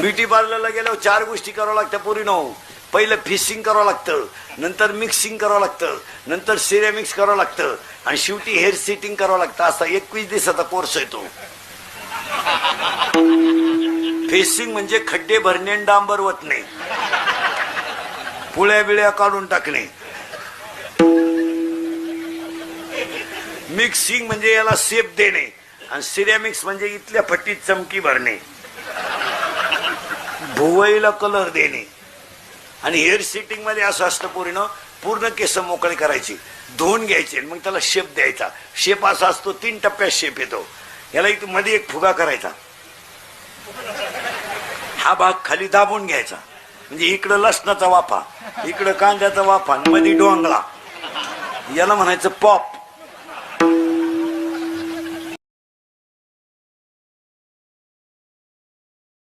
Beauty पार्लरला गेल्यावर 4 गोष्टी करावं लागत्या पोरीनो. पहिलं फिशिंग करावं लागतं, नंतर मिक्सिंग करावं लागतं, नंतर सिरेमिक्स करावं लागतं आणि शेवटी हेअर सेटिंग करावं लागतं. असा 21 दिवसाचा कोर्स आहे तो. फेसिंग म्हणजे खड्डे भरणे, डांबर वतणे, पुळ्या बिळ्या काढून टाकणे. मिक्सिंग म्हणजे याला शेप देणे आणि सिरेमिक्स म्हणजे इथल्या फटीत चमकी भरणे, भुवईला कलर देणे. आणि हेअर सेटिंग मध्ये असं असतं पोरीनं, पूर्ण केस मोकळे करायचे, धुवून घ्यायचे, मग त्याला शेप द्यायचा. शेप असा असतो, 3 टप्प्यात शेप येतो. याला इथं मध्ये एक फुगा करायचा, हा भाग खाली दाबून घ्यायचा, म्हणजे इकडं लसणाचा वाफा, इकडं कांद्याचा वाफा, मध्ये डोंगळा. याला म्हणायचं पॉप.